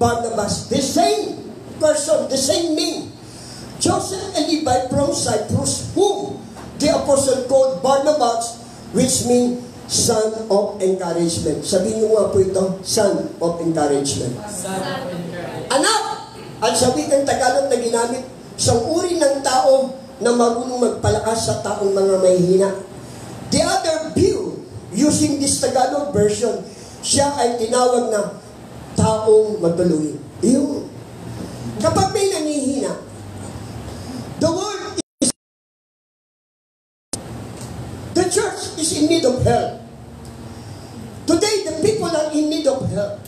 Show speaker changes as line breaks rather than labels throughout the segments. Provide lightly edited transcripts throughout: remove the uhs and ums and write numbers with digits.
Barnabas. The same person, the same name. Joseph and Levi from Cyprus, whom the apostle called Barnabas, which means son of encouragement. Sabihin niyo nga po ito, son of encouragement.
Son of encouragement.
Anak! At sa wikang Tagalog na ginamit, isang uri ng tao na marunong magpalakas sa taong mga mahihina. The other view, using this Tagalog version, siya ay tinawag na taong matulungin. Yung, kapag may nanghihina, the world is, the church is in need of help. Today, the people are in need of help.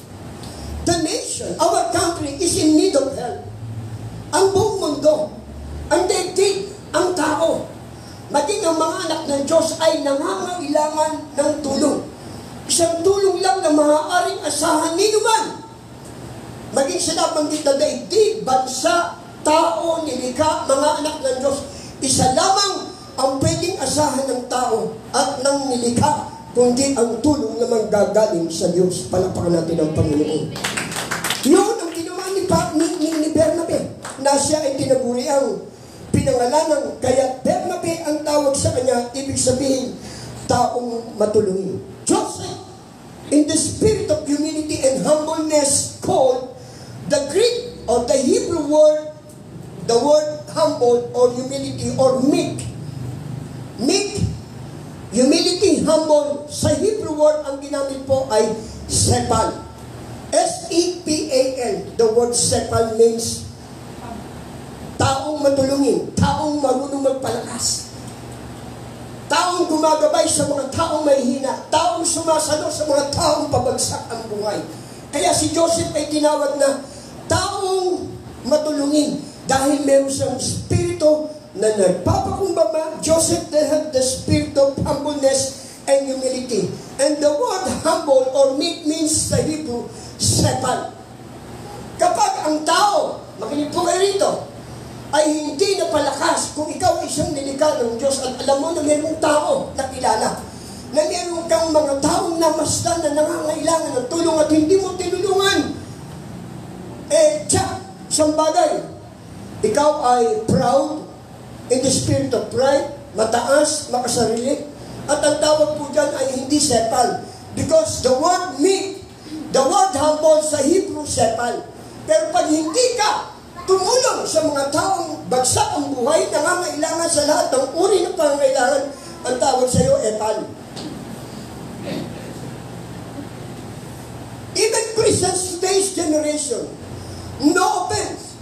The nation, our country, is in need of help. Ang buong mundo, ang daigdig, ang tao, maging ang mga anak ng Diyos ay nangangailangan ng tulong. Isang tulong lang na maaaring asahan nino man. Maging sa nabanggit na daigdig, bansa, tao, nilikha, mga anak ng Diyos, isa lamang ang pwedeng asahan ng tao at ng nilikha, kundi ang tulong na manggagaling sa Diyos. Palapakan natin ang Panginoon. Yun ang ginawa ni Bernabe, na siya ay tinaguri ang pinangalanan. Kaya Bernabe ang tawag sa kanya, ibig sabihin, taong matulungin. Joseph, in the spirit of humility and humbleness, called the Greek or the Hebrew word, the word humble or humility or meek. Meek, humility, humble, sa Hebrew word ang ginamit po ay sepal. S-E-P-A-L. The word sepal means taong matulungin, taong marunong magpalakas, taong gumagabay sa mga taong mahihina, taong sumasalo sa mga taong pabagsak ang buhay. Kaya si Joseph ay tinawag na taong matulungin dahil meron siyang spirito na nagpapakumbaba. Joseph, they have the spirit of humbleness and humility. And the word humble or meek means sa Hebrew, sepal. Kapag ang tao, makinig po kayo rito, ay hindi napalakas, kung ikaw ay isang nilikha ng Diyos at alam mo na mayroong tao na kilala, na mayroong kang mga taong namasdan na nangangailangan ng tulong at hindi mo tinulungan, isang bagay, ikaw ay proud, in the spirit of pride, mataas, makasarili, at ang tawag po dyan ay hindi sepal. Because the word meek, the word humble sa Hebrew, sepal. Pero pag hindi ka tumulong sa mga taong bagsak ang buhay, nangangailangan sa lahat ng uri ng pangangailangan, ang tawag sa iyo, epal. Even Christians today's generation, no offense,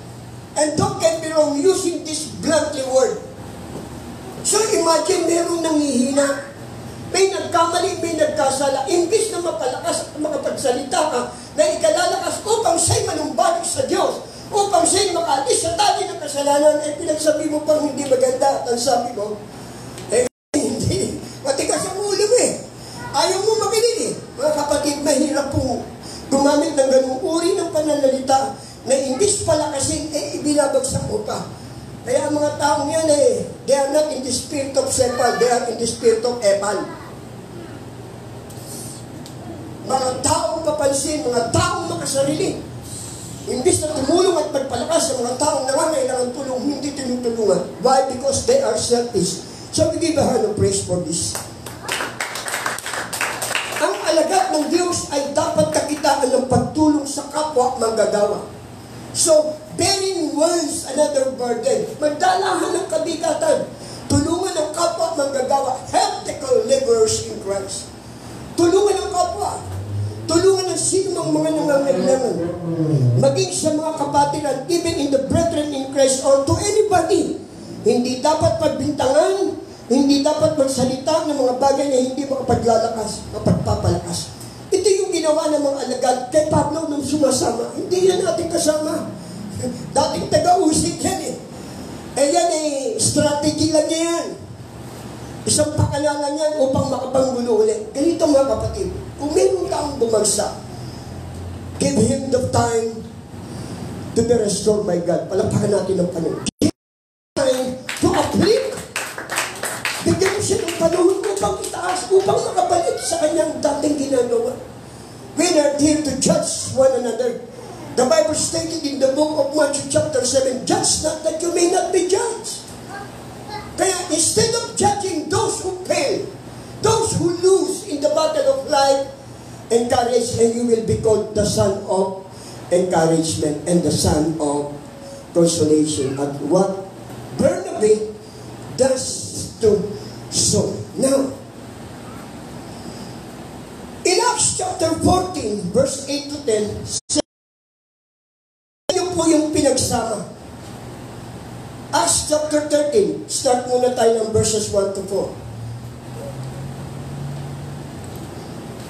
and don't get me wrong, using this bluntly word. So imagine meron nanghihina, may nagkamali, may nagkasala, imbis na mapalakas at makapagsalita ka, na ikalalakas upang siya'y manumbalik sa Diyos, upang siya'y makaalis sa tali ng kasalanan, pinagsabi mo pang hindi maganda. At ang sabi mo, hindi, matigas ang ulo mo ayaw mo makinig Mga kapatid, mahirap po gumamit ng ganung uri ng pananalita na imbis palakasin, ibinabagsak mo pa. Kaya ang mga taong yan they are not in the spirit of sepal, they are in the spirit of epal. Mga taong papansin, mga taong makasarili. Imbis na tumulong at magpalakas sa mga taong nangangailangan tulong, hindi tinutulungan. Why? Because they are selfish. So we give a hand of praise for this. Ang alagad ng Diyos ay dapat kakitaan ng pagtulong sa kapwa manggagawa. So, bearing one's another burden, magdalahan ng kabigatan, tulungan ng kapwa manggagawa, help the laborers in Christ. Tulungan ng kapwa, tulungan ng sinumang mga nangangailangan, maging sa mga kapatiran, even in the brethren in Christ or to anybody. Hindi dapat pagbintangan, hindi dapat magsalita ng mga bagay na hindi makapaglalakas, mapagpapalakas. Ito yung ginawa ng mga alagad kay Pablo nung sumasama. Hindi yan natin kasama. Dating taga-usik yan yan strategy lang yan. Isang pakalalan yan upang makapanggulo ulit. Ganito mga kapatid, kung meron taong bumagsak, give him the time to be restored by God. Palapakan natin ang Panginoon. Give him time to uplift. Bigyan mo siya ng panahon upang itaas, upang makabalik sa kanyang dating ginagawa. We are here to judge one another. The Bible stated in the book of Matthew chapter 7, judge not that you may not be judged. Kaya instead of judging those who fail, those who lose in the battle of life, encourage, and you will be called the son of encouragement and the son of consolation. At what Barnabas does to Saul. Now, in Acts chapter 14, verse 8 to 10, po yung pinagsama. Acts chapter 13, start muna tayo ng verses 1 to 4.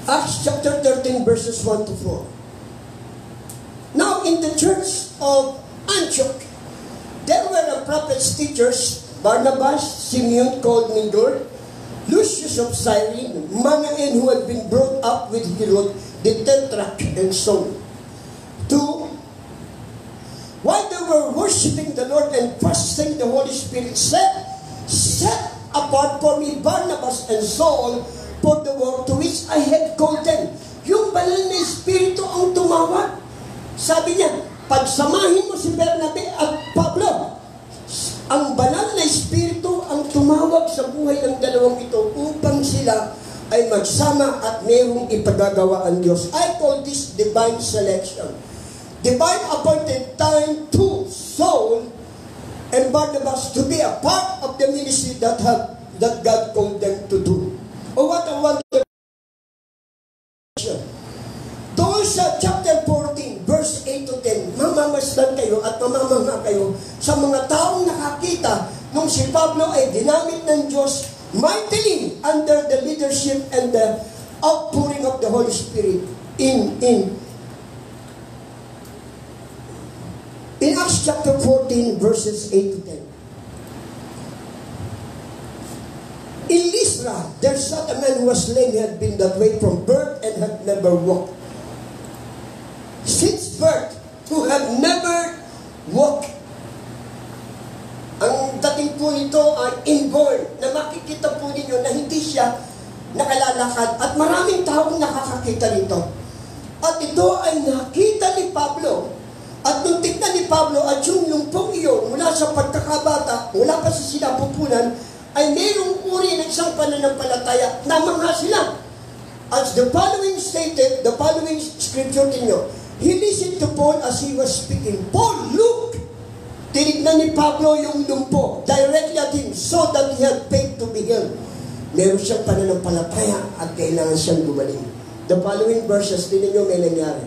Acts chapter 13, verses 1 to 4. Now in the church of Antioch, there were prophets, teachers, Barnabas, Simeon called Niger, Lucius of Cyrene, Manaen who had been brought up with Herod, the Tetrarch, and Saul. 2. While they were worshiping the Lord and fasting, the Holy Spirit said, set apart for me Barnabas and Saul for the work to which I had called them. Yung banal na Espiritu ang tumawag. Sabi niya, pagsamahin mo si Bernabe at Pablo. Ang banal na Espiritu ang tumawag sa buhay ng dalawang ito upang sila ay magsama at mayroong ipagagawa ang Diyos. I call this divine selection. Divine appointed time to Saul and Barnabas to be a part of the ministry that God called them to do. Oh, what a wonderful. Doon sa chapter 14, verse 8 to 10, mamamasdan kayo at mamamangha kayo sa mga taong nakakita nung si Pablo ay ginamit ng Diyos mightily under the leadership and the outpouring of the Holy Spirit in Acts chapter 14, verses 8 to 10. In Lystra, there sat a man who was lame. He had been that way from birth and had never walked. Since birth, who had never walked. Ang dating po nito ay inborn, na makikita po ninyo na hindi siya nakalalakad. At maraming taong nakakakita nito. At ito ay nakita ni Pablo. At nung tignan ni Pablo at yung lumpong iyon mula sa pagkakabata, mula pa sa sinapupunan, ay mayroong uri ng isang pananampalataya na mga sila. As the following stated, the following scripture ninyo, he listened to Paul as he was speaking. Paul, look! Tinignan ni Pablo yung lumpo directly at him so that he had faith to be healed. Meron siyang pananampalataya at kailangan siyang gumaling. The following verses, tinan nyo may nangyari.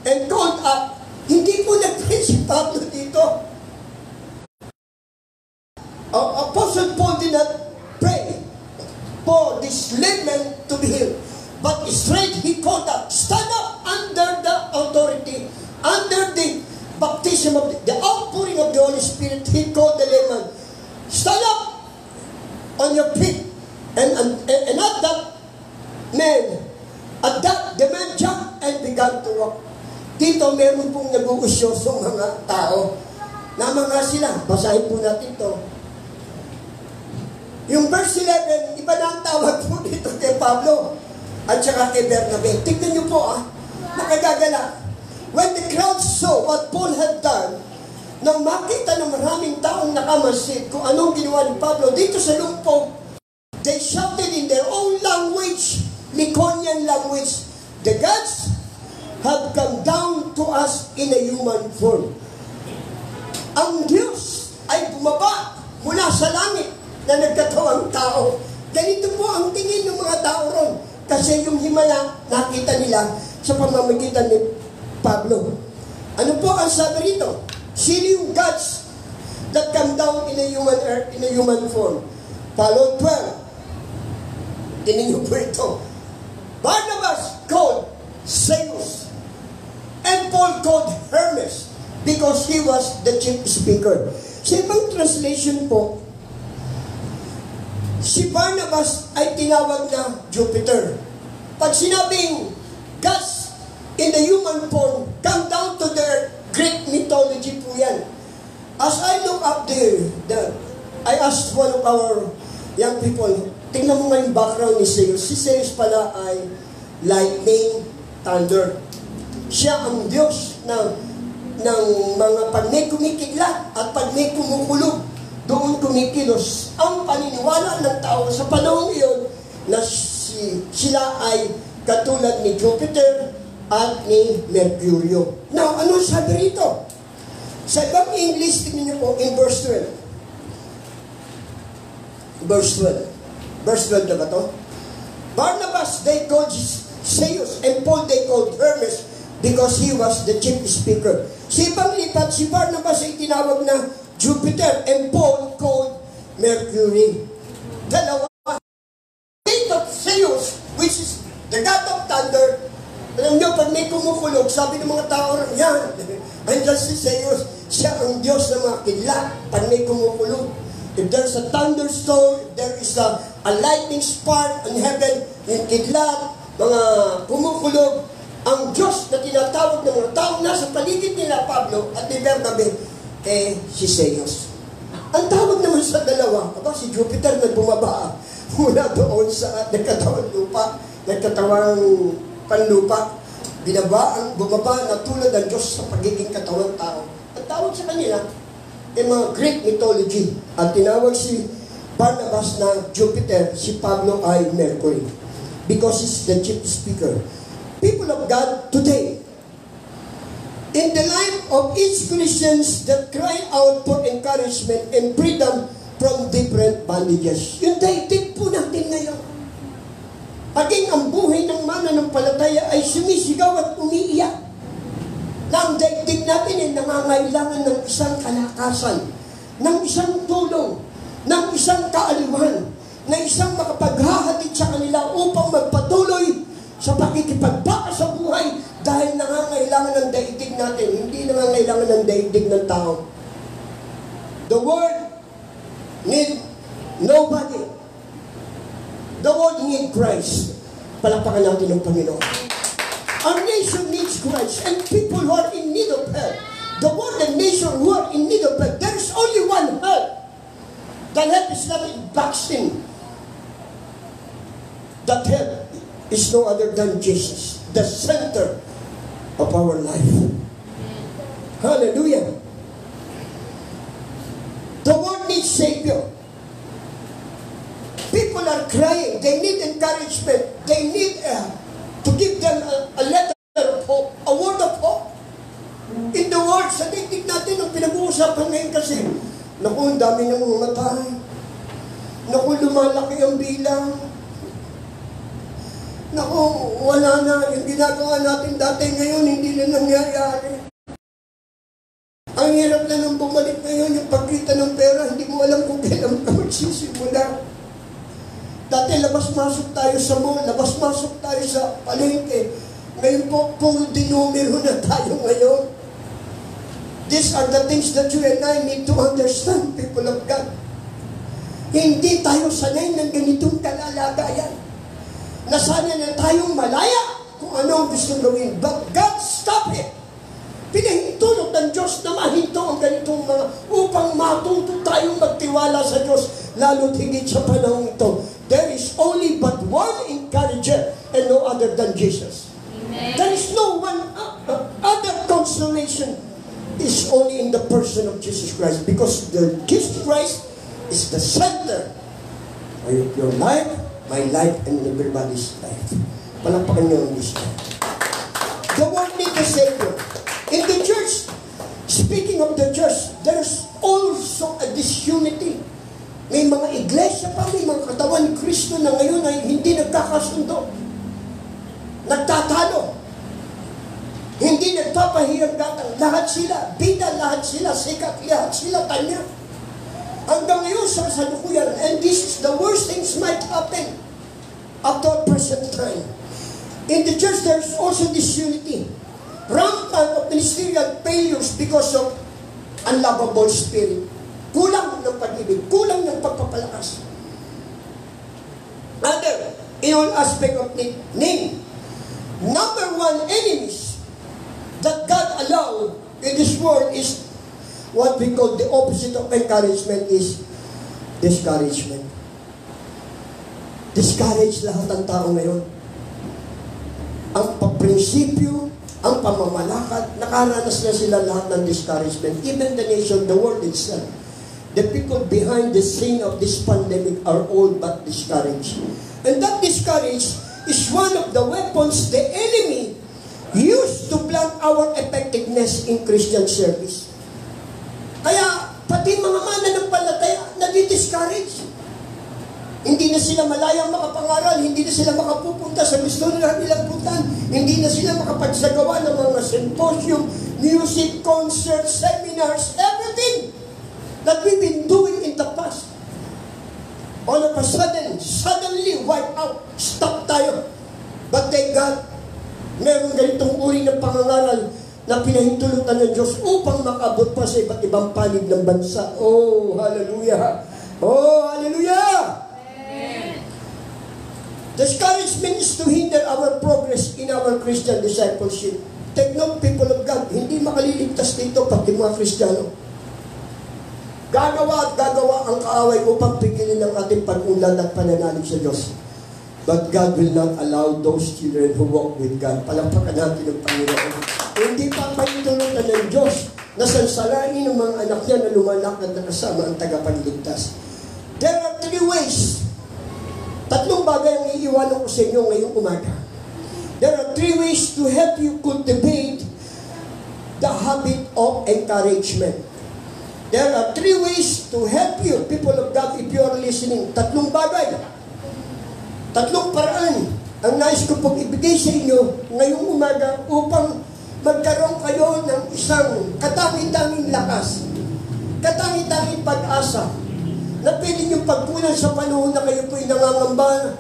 And called up, hindi po nag-pray si Pablo dito. Apostle Paul did not pray for this lame man to be healed. But straight he called up, stand up under the authority, under the baptism of the outpouring of the Holy Spirit. He called the lame man, stand up on your feet. And at that man, the man jumped and began to walk. Dito, meron pong nag-uusyosong mga tao na mga sila. Basahin po natin ito. Yung verse 11, iba na ang tawag po dito kay Pablo at saka kay Bernabe. Tignan niyo po nakagagala. When the crowd saw what Paul had done, nang makita ng maraming taong nakamasid kung anong ginawa ni Pablo dito sa lumpo, they shouted in their own language, Lycaonian language, the gods have come down to us in a human form. Ang Diyos ay bumaba mula sa langit na nagkatawang tao. Ganito po ang tingin ng mga tao ron. Kasi yung himala, nakita nila sa pamamagitan ni Pablo. Ano po ang sabi rito? Sino yung gods that come down in a human earth, in a human form? Follow 12. Tingin niyo po ito. Barnabas called Zeus. And Paul called Hermes because he was the chief speaker. Sa ibang translation po, si Barnabas ay tinawag na Jupiter. Pag sinabing gods in the human form, come down to their Greek mythology po yan. As I look up there, I asked one of our young people, tingnan mo nga yung background ni Zeus. Si Zeus pala ay lightning, thunder. Siya ang Diyos ng ng mga pag may kumikidlat at pag may kumukulog, doon kumikilos ang paniniwala ng tao sa panahon iyon na sila ay katulad ni Jupiter at ni Mercurio. Now, ano sabi rito? Sa ibang English, tingnan niyo po in verse 12. Verse 12. Verse 12 na ba ito? Barnabas they called Zeus and Paul they called Hermes because he was the chief speaker. Si ibang lipat, si Barnabas ay tinawag na Jupiter and Paul called Mercury. Dalawa. Dito, Zeus, which is the god of thunder. Alam niyo, pag may kumukulog, sabi ng mga tao, yan, andyan si Zeus, siya ang Diyos ng mga kidlat pag may kumukulog. If there's a thunderstorm, if there is a lightning spark in heaven, yung kidlat, mga kumukulog, ang Diyos na tinatawag ng mga tao nasa paligid nila, Pablo at ni Bernabe, si Zeus. Ang tawag naman sa dalawa, si Jupiter na bumaba mula doon sa nagkatawang lupa, nagkatawang panlupa, bumaba na tulad ng Diyos sa pagiging katawang tao. Ang tawag sa kanila, mga Greek mythology. At tinawag si Barnabas na Jupiter, si Pablo ay Mercury. Because he's the chief speaker. People of God, today, in the life of each Christians that cry out for encouragement and freedom from different bondages. Yung daigdig po natin ngayon. Paging ang buhay ng mananampalataya ay sumisigaw at umiiyak. Na ang daigdig natin ay nangangailangan ng isang kalakasan, ng isang tulong, ng isang kaaliwan, na isang makapaghahatid sa kanila upang magpatuloy sa pakikipagbaka sa buhay dahil nangangailangan ng daigdig natin, hindi nangangailangan ng daigdig ng tao. The world need nobody. The world need Christ. Palakpakan natin ng Panginoon. Our nation needs Christ and people who are in need of help. The world and nation who are in need of help. There is only one help. That help is not in vaccine. That help is no other than Jesus, the center of our life. Hallelujah. The world needs Savior. People are crying. They need encouragement. They need to give them a letter of hope, a word of hope. In the world, sa daigdig natin, ang pinag-uusapan ngayon kasi, naku, ang dami nang mamatay. Naku, lumalaki ang bilang. Naku, wala na. Yung ginagawa natin dati ngayon, hindi na nangyayari. Ang hirap na nang bumalik ngayon, yung pagkita ng pera, hindi mo alam kung kailan ka magsisimula. Dati, labas-masok tayo sa mall, labas-masok tayo sa palengke. Ngayon po, full dinumero na tayo ngayon. These are the things that you and I need to understand, people of God. Hindi tayo sanay ng ganitong kalalagayan. Nasanay na tayong malaya kung ano ang gusto gawin. But God stop it. Pinahintulot ng Diyos na mahinto ang ganitong mga upang matuto tayong magtiwala sa Diyos, lalo't higit sa panahon ito. There is only but one encourager and no other than Jesus. Amen. There is no one other consolation. Is only in the person of Jesus Christ, because the Jesus Christ is the center of your life, my life, and everybody's life. Palakpakan niyo ang lista. The world needs a Savior. In the church, speaking of the church, there's also a disunity. May mga iglesia pa, may mga katawan ni Kristo na ngayon ay hindi nagkakasundo. Nagtatalo. Hindi nagpapahirap-gatang. Lahat sila, bida, lahat sila, sikat, lahat sila, tanya. Hanggang ngayon sa kasalukuyan, and this is the worst things might happen up to our present time. In the church, there's also disunity. Rampant of ministerial failures because of unlovable spirit. Kulang ng pag-ibig, kulang ng pagpapalakas. Other, in all aspect of name. Number one enemies that God allowed in this world is what we call the opposite of encouragement is discouragement. Discourage lahat ng tao ngayon. Ang prinsipyo ang pamamalakad, nakaranas na sila lahat ng discouragement. Even the nation, the world itself. The people behind the scene of this pandemic are all but discouraged. And that discouraged is one of the weapons the enemy used to blunt our effectiveness in Christian service. Kaya, pati mga mananampalataya, nadi-discourage. Hindi na sila malayang makapangaral, hindi na sila makapupunta sa gusto nila nilang puntahan, hindi na sila makapagsagawa ng mga symposium, music, concerts, seminars, everything that we've been doing in the past. All of a sudden, suddenly wipe out, stop tayo. But thank God, meron ganitong uri ng pangangaral na pinahintulutan ng Diyos upang makabot pa sa iba't ibang panig ng bansa. Oh, hallelujah! Oh, hallelujah! Discouragement is to hinder our progress in our Christian discipleship. Take note, people of God, hindi makaliligtas dito pati mga Kristiyano. Gagawa at gagawa ang kaaway upang pigilin ang ating pag-unlad at pananalig sa Diyos. But God will not allow those children who walk with God. Palakpakan natin ang Panginoon. Hindi pa paitulutan ng Diyos na sansalain ng mga anak niya na lumalakad na kasama ang tagapagligtas. There are 3 ways. 3 bagay ang iiwanan ko sa inyo ngayong umaga. There are 3 ways to help you cultivate the habit of encouragement. There are 3 ways to help you, people of God, if you are listening. 3 bagay. 3 paraan ang nais ko pong ibigay sa inyo ngayong umaga upang magkaroon kayo ng isang katangin-tanging lakas, katangin-tanging pag-asa, na pwede niyong pagpunan sa panahon na kayo po'y nangangamba,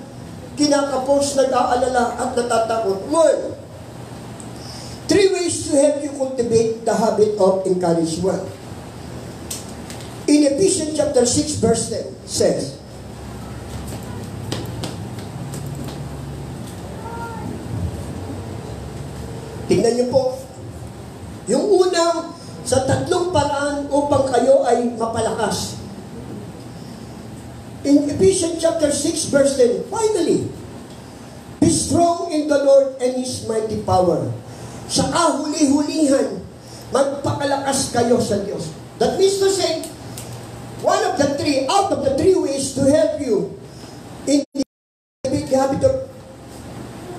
kinakapos, nag-aalala, at natatakot. 1. 3 ways to help you cultivate the habit of encouragement. In Ephesians chapter 6 verse 10 says, tingnan niyo po, yung unang sa 3 paraan upang kayo ay mapalakas. In Ephesians chapter 6 verse 10, finally, be strong in the Lord and His mighty power. Sa kahuli-hulihan, magpakalakas kayo sa Diyos. That means to say, one of the 3, out of the 3 ways to help you in the habit of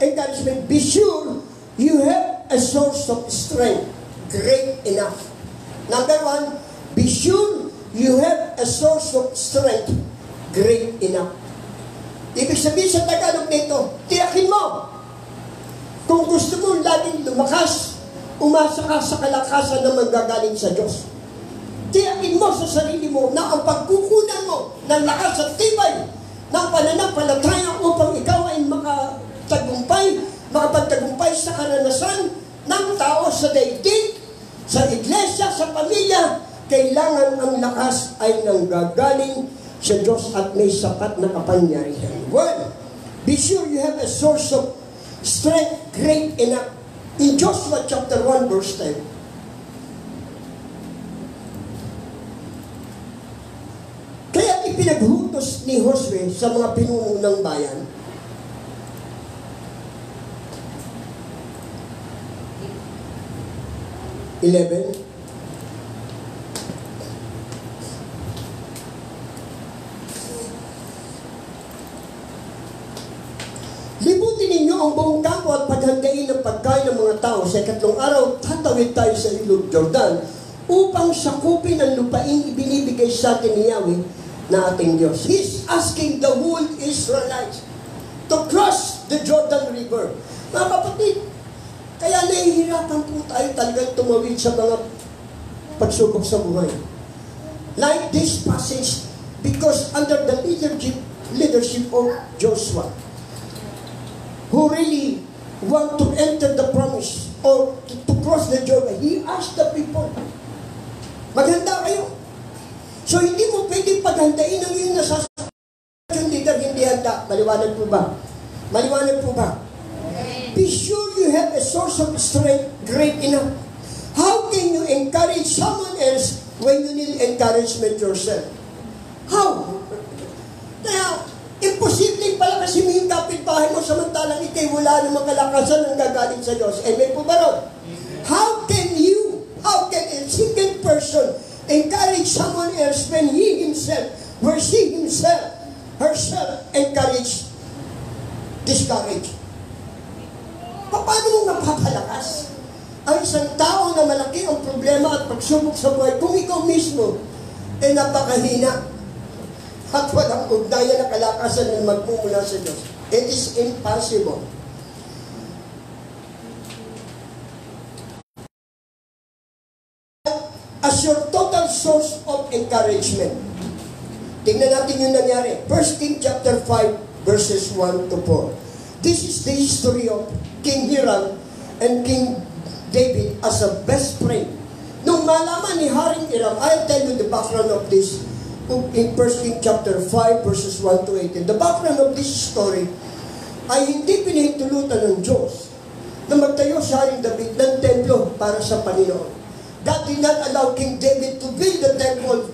encouragement, be sure you have a source of strength great enough. Number 1, be sure you have a source of strength great enough. Ibig sabihin sa Tagalog nito, tiyakin mo. Kung gusto mo laging lumakas, umasa ka sa kalakasan na manggagaling sa Diyos. Tiyakin mo sa sarili mo na ang pagkukunan mo ng lakas at tibay ng pananampalataya upang ikaw ay makapagtagumpay sa karanasan ng tao sa daigdig, sa iglesia, sa pamilya. Kailangan ang lakas ay nanggagaling sa Diyos at may sapat na kapangyarihan. 1. Be sure you have a source of strength great enough. In Joshua chapter 1 verse 10, kaya ipinaghutos ni Josue sa mga pinuno ng bayan, libutin ninyo ang buong kampo at paghandain ng pagkain ng mga tao. Sa 3 araw, tatawid tayo sa ilog Jordan upang sakupin ang lupain ibinibigay sa atin ni Yahweh na ating Diyos. He's asking the whole Israelites to cross the Jordan River. Mga kapatid, kaya nahihirapan po tayo talagang tumawid sa mga pagsubok sa buhay. Like this passage, because under the leadership of Joshua, who really want to enter the promise or to cross the Jordan, he asked the people, maghanda kayo. So hindi mo pwedeng paghandain ang iyong nasasabi. Yung leader hindi handa. Maliwanag po ba? Maliwanag po ba? Be sure you have a source of strength great enough. How can you encourage someone else when you need encouragement yourself? How? Kaya, imposibleng palakasin mo yung kapitbahay mo samantalang ikay wala namang kalakasan ng gagaling sa Diyos. Amen po ba ron? How can a single person encourage someone else when he himself, where she himself, herself encourage, discourage? Paano mo mapapalakas ang isang tao na malaki ang problema at pagsubok sa buhay kung ikaw mismo ay napakahina at walang ugnayan na kalakasan na magmumula sa Diyos? It is impossible. As your total source of encouragement. Tingnan natin yung nangyari. 1 Kings chapter 5 verses 1 to 4. This is the history of King Hiram and King David as a best friend. Nung malaman ni Haring Hiram, I'll tell you the background of this in 1 Kings chapter 5 verses 1 to 18. The background of this story ay hindi pinahintulutan ng Diyos na magtayo si Haring David ng templo para sa Panginoon. God did not allow King David to build the temple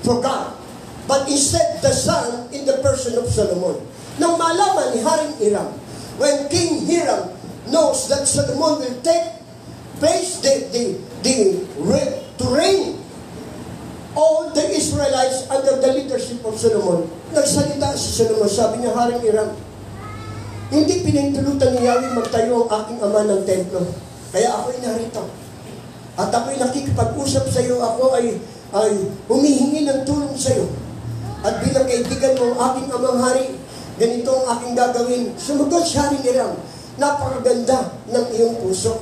for God, but instead the son in the person of Solomon. Nang malaman ni Haring Hiram, when King Hiram knows that Solomon will take place to reign all the Israelites under the leadership of Solomon, nagsalita si Solomon, sabi niya, Haring Hiram, hindi pinintulutan ni Yahweh magtayo ang aking ama ng templo, kaya ako'y narito. At ako'y nakikipag-usap sa iyo, ako ay humihingi ng tulong sa iyo. At bilang kaibigan mo, aking amang hari, ganito ang aking gagawin. Sumagot si Haring Hiram, napakaganda ng iyong puso.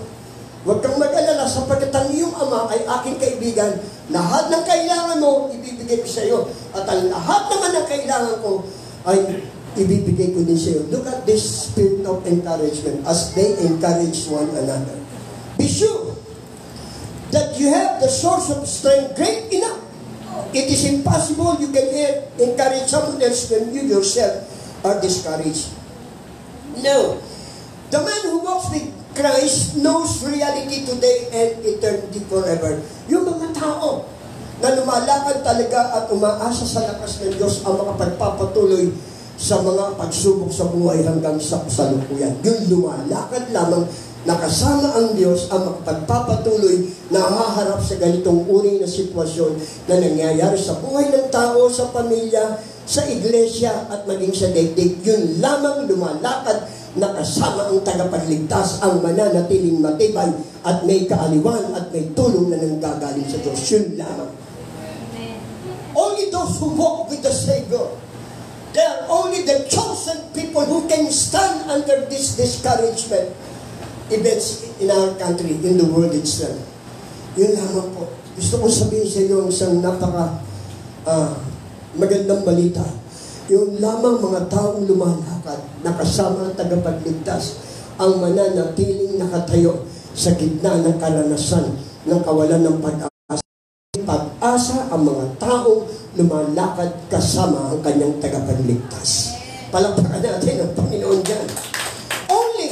Huwag kang mag-alala sapagkat ang iyong ama ay aking kaibigan. Lahat ng kailangan mo, ibibigay ko sa iyo. At ang lahat naman ng kailangan ko ay ibibigay ko din sa iyo. Look at this spirit of encouragement as they encourage one another. Be sure that you have the source of strength great enough. It is impossible you can encourage someone else when you yourself are discouraged. No. The man who walks with Christ knows reality today and eternity forever. Yung mga tao na lumalakad talaga at umaasa sa lakas ng Diyos ang makapagpapatuloy sa mga pagsubok sa buhay hanggang sa kasalukuyan. Yung lumalakad lamang nakasama ang Diyos ang makapagpapatuloy na haharap sa ganitong uri na sitwasyon na nangyayari sa buhay ng tao, sa pamilya, sa iglesia at maging sa daigdig. Yun lamang lumalakad nakasama ang tagapagligtas, ang mananatiling matibay at may kaaliwan at may tulong na nanggagaling sa Diyos. Yun lamang. Only those who walk with the Savior, they are only the chosen people who can stand under this discouragement events in our country, in the world itself. Yun lamang po. Gusto kong sabihin sa inyo isang magandang balita. Yun lamang mga taong lumalakad, nakasama ang tagapagligtas, ang mananatiling nakatayo sa gitna ng karanasan ng kawalan ng pag-asa. Pag-asa ang mga taong lumalakad kasama ang kanyang tagapagligtas. Palakpakan natin ang Panginoon dyan.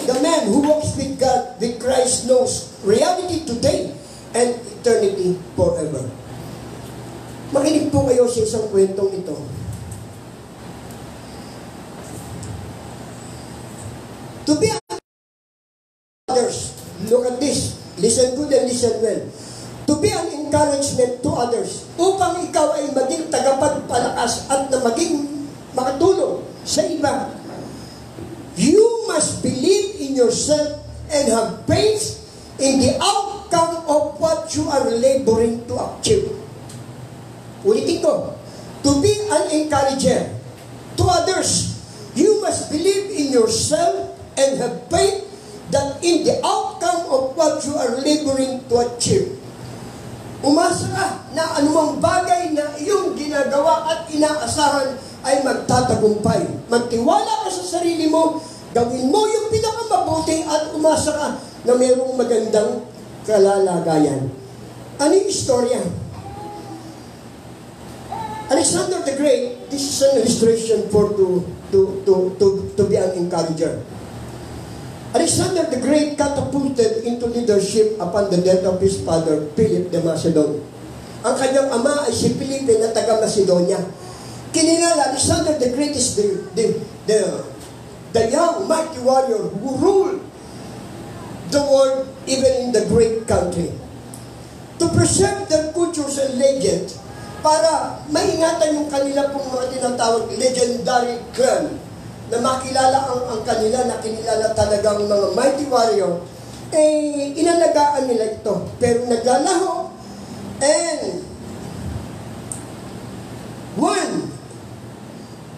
The man who walks with God, with Christ, knows reality today and eternity forever. Makinig po kayo sa isang kwentong ito. To be others, look at this. Listen good and listen well. To be an encouragement to others, upang ikaw ay maging tagapagpalakas at na maging makatulong sa iba. You must believe in yourself and have faith in the outcome of what you are laboring to achieve. Ulitin ko. To be an encourager to others, you must believe in yourself and have faith that in the outcome of what you are laboring to achieve. Umasa ka na anumang bagay na iyong ginagawa at inaasahan ay magtatagumpay. Magtiwala ka sa sarili mo, gawin mo yung pinakamabuti at umasa ka na mayroong magandang kalalagayan. Ano yung istorya? Alexander the Great, this is an illustration for to be an encourager. Alexander the Great catapulted into leadership upon the death of his father, Philip the Macedon. Ang kanyang ama ay si Felipe na taga-Macedonia. Kinilala, Alexander the Great is the young mighty warrior who ruled the world even in the great country. To preserve their cultures and legends, para maingatan yung kanila pong mga tinatawag legendary clan, na makilala ang kanila, na kinilala talagang mga mighty warrior, eh, inalagaan nila ito. Pero naglalaho, and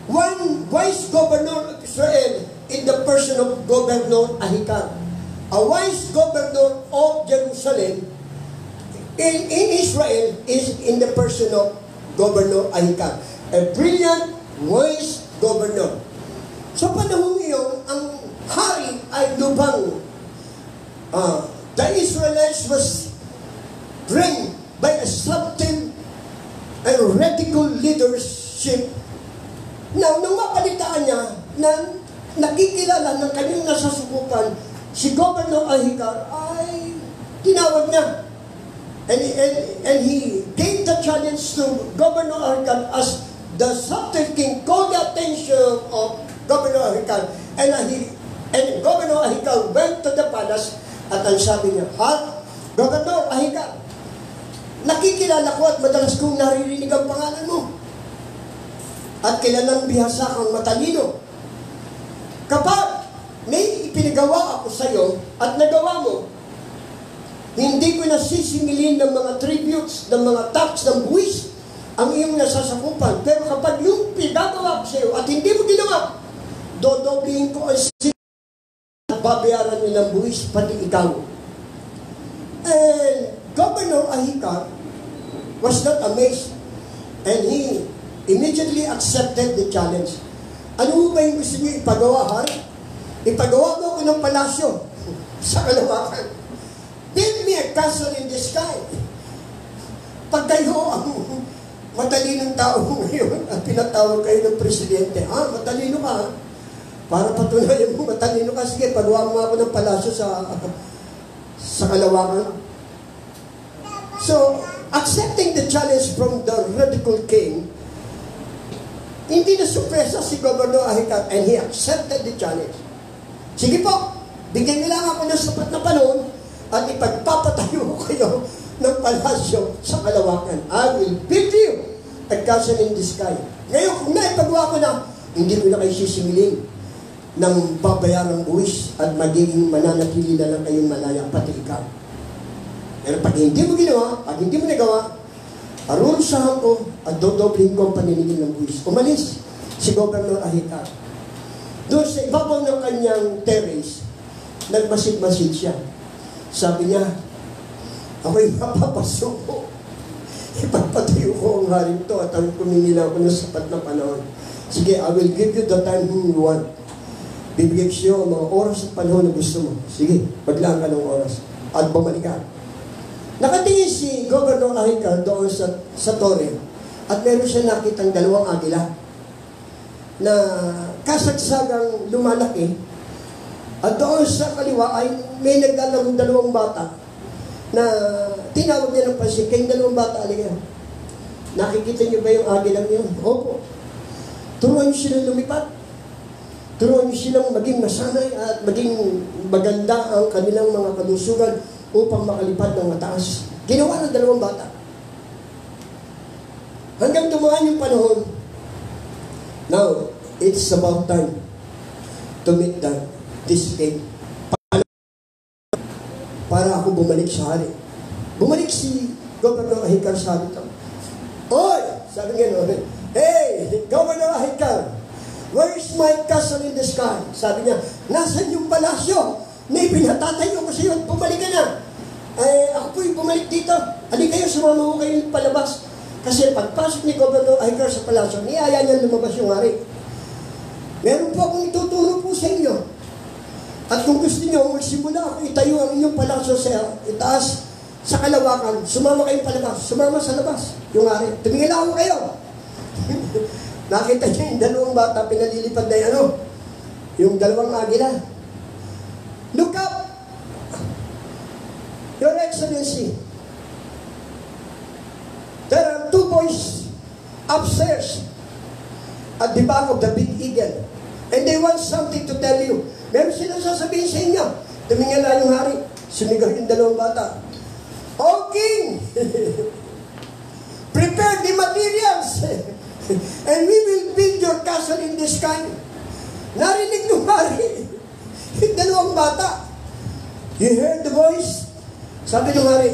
one wise governor of Israel in the person of Governor Ahikam. A wise governor of Jerusalem in Israel is in the person of Governor Ahikam. A brilliant, wise governor. Sa panahon iyon, ang hari ay lubang. The Israelites was reigned by a subtle and radical leadership. Now, nang mapalitaan niya na nakikilala ng kanyang nasasubukan, si Governor Ahikam ay tinawag niya. And he gave the challenge to Governor Ahikam as the subtle king called the attention of Governor Ahikam. And Governor Ahikam went to the palace at ang sabi niya, Governor Ahikam, nakikilala ko at madalas kong naririnig ang pangalan mo. At kilalang bihasa kang matalino. Kapag may ipinagawa ako sa iyo at nagawa mo, hindi ko nasisingilin ng mga tributes, ng mga tax, ng buwis ang iyong nasasakupan. Pero kapag yung pinagawa ko sa iyo at hindi mo ginawa, dodoblihin ko ang at babayaran nilang buwis, pati ikaw. And Governor Ahikam was not amazed, and he immediately accepted the challenge. Ano ba yung gusto niyo ipagawa, hari? Ipagawa mo ako ng palasyo sa kalawakan. Build me a castle in the sky. Pag kayo ang matalinong tao ngayon at pinatawag kayo ng presidente, matalino ka, ha? Para patunayan mo, matalino ka, sige, pagawa mo ako ng palasyo sa kalawakan. So, accepting the challenge from the radical king, hindi na supresa si Governor Ahikam, and he accepted the challenge. Sige po, bigyan niyo lang ako ng sapat na panahon at ipagpapatayo ko kayo ng palasyo sa kalawakan. I will build you a castle in the sky. Ngayon, kung naipagawa ko na, hindi ko na kayo sisingilin ng babayarang buwis at magiging mananatili na lang kayong malaya, pati ikaw. Pero pag hindi mo ginawa, pag hindi mo nagawa, arurusahan ko at dodoblin ko ang paninigil ng buwis. Umalis si Governor Ahikam. Doon sa ibabaw ng kanyang terrace, nagmasid-masid siya. Sabi niya, ako'y mapapasuko. Ipagpatayo ko ang haring to at ang kumingila ko ng sapat na panahon. Sige, I will give you the time you want. Bibigyan ko siya ang mga oras at panahon na gusto mo. Sige, maglaan ka ng oras. At bumalik ka. Nakatingin si Governor Ahikam doon sa tore at meron siya nakitang dalawang agila na kasagsagang lumalaki at doon sa kaliwa ay may naglalaro dalawang bata na tinawag niya ng pansin, kayong dalawang bata, alika. Nakikita niyo ba yung agilang niyo? Opo. Turuan niyo silang lumipat. Turuan niyo silang maging masanay at maging maganda ang kanilang mga kalusugan upang makalipad ng mataas. Ginawa ng dalawang bata. Hanggang dumaan yung panahon, now, it's about time to meet this king. Para ako bumalik sa hari. Bumalik si Governor Ahikam sa hari. Oy! Sabi nga no, hey, Governor Ahikam, where is my castle in the sky? Sabi niya, nasan yung palasyo? May pinatatayo ko sa iyo at bumalik ka na. Ako po'y bumalik dito. Hindi kayo, sumama ko kayo palabas. Kasi pagpasok ni Governor Ahikam sa palasyo, niyaya niya lumabas yung hari. Meron po akong ituturo po sa inyo. At kung gusto niyo, magsimula ako itayo ang inyong palasyo sa itaas sa kalawakan. Sumama kayong palabas. Sumama sa labas. Yung hari. Tumingin ako kayo. Nakita niyo yung dalawang bata, pinalilipad na yung dalawang agila. Look up! Your Excellency, there are two boys upstairs at the back of the big eagle. And they want something to tell you. Meron silang sasabihin sa inyo. Tumingin na yung hari. Sumigaw yung dalawang bata. O King, prepare the materials and we will build your castle in the sky. Narinig nung hari, yung dalawang bata. You heard the voice? Sabi nung hari,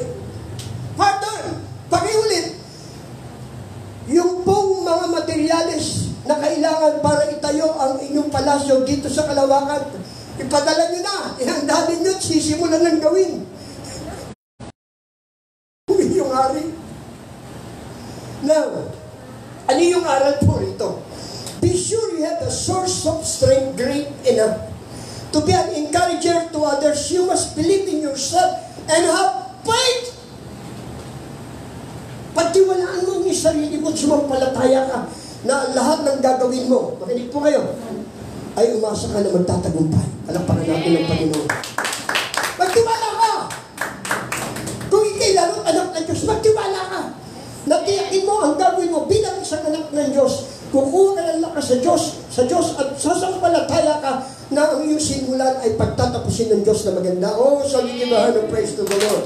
Father, pakiulit, yung pong mga materyales na kailangan para itayo ang inyong palasyo dito sa Kalawakan, ipadala nyo na, ihanda ninyo at sisimulan ng gawin. Yung hari. Now, ano yung aral po rito? Be sure you have a source of strength great enough to be an encourager to others. You must believe in yourself and have faith. Pagtiwalaan mo ang sarili mo at sumampalataya ka na lahat ng gagawin mo, makinig po kayo, ay umasa ka na magtatagumpay. Palakpakan natin ng Panginoon. Magtiwala ka! Kung ikay lalo anak ng Diyos, magtiwala ka! Natiyakin mo ang gagawin mo bilang isang anak ng Diyos. Kukuha ka ng lakas sa Diyos at sasampalataya ka na ang iyong simulan ay pagtatapusin ng Diyos na maganda. Oh, salinibahan ng praise to the Lord.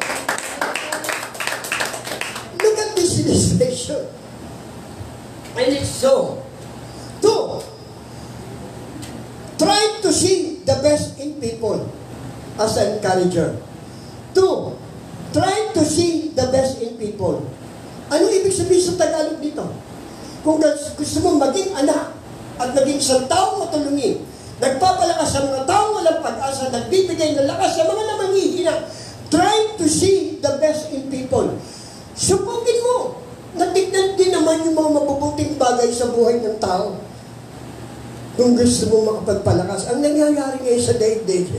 Look at this illustration. And it's so. Two, try to see the best in people as an encourager. Two, try to see the best in people. Ano ibig sabihin sa Tagalog dito? Kung gusto mong maging anak at maging isang taong matulungin, nagpapalakas sa mga taong walang pag-asa, nagbibigay ng lakas sa mga namangihina, try to see the best in people. Subukin mo. Natignan din naman yung mga mabubuting bagay sa buhay ng tao. Kung gusto mo makapagpalakas, ang nangyayari ngayon sa daigdig,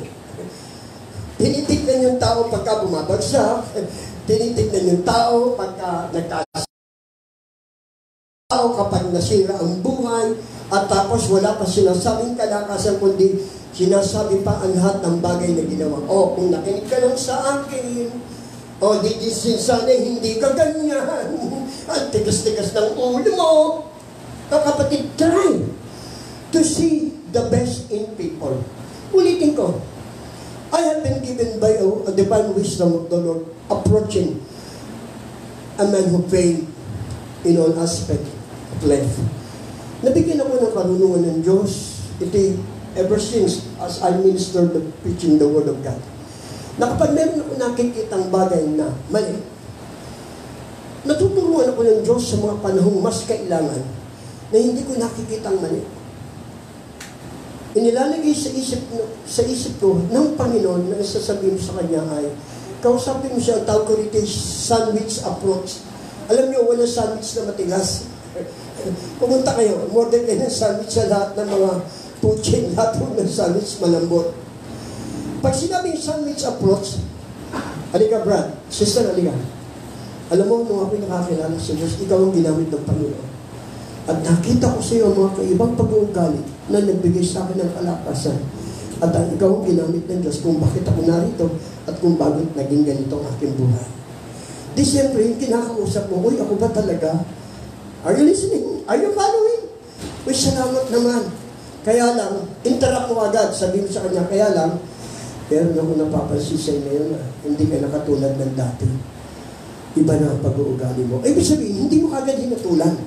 tinitignan yung tao pagka bumabagsak, tinitignan yung tao pagka nagkasal, kapag nasira ang buhay, at tapos wala pa sinasabing kalakasan, kundi sinasabi pa ang lahat ng bagay na ginawa. O, kung nakinig ka lang sa akin, o, di sana hindi ka ganyan. Ang tigas-tigas ng ulo mo. Kapatid, try to see the best in people. Ulitin ko, I have been given by a divine wisdom of the Lord approaching a man who failed in all aspects of life. Nabigyan ako ng karunungan ng Diyos. Ito ever since as I ministered preaching the Word of God. Na kapag meron ako nakikitang bagay na mali, natuturuan ako ng Diyos sa mga panahong mas kailangan na hindi ko nakikitang mali. Inilalagay sa isip ko ng Panginoon na sasabihin sa Kanya ay, kausapin mo siya, ang tawag ko rito sandwich approach. Alam niyo, wala sandwich na matigas. Pumunta kayo, more than ng sandwich sa lahat ng mga puching, lahat ng sandwich malambot. Pag sinabing sandwich approach, halika Brad, sister, halika. Alam mo, nung ako'y nakakilala sa Diyos, ikaw ang ginamit ng Panginoon. At nakita ko sa iyo ang mga kaibang pag-uugali na nagbigay sa akin ng kalakasan. At ikaw ang ginamit ng Diyos kung bakit ako narito at kung bakit naging ganito ang aking buhay. Di siyempre, yung kinakausap mo, uy, ako ba talaga? Are you listening? Are you following? Uy, salamat naman. Kaya lang, interrupt mo agad. Sabi mo sa kanya, kaya lang, pero ako napapansin sa ngayon na hindi ka nakatulad ng dati. Iba na ang pag-uugali mo. Ibig sabihin, hindi mo kagad hinatulan.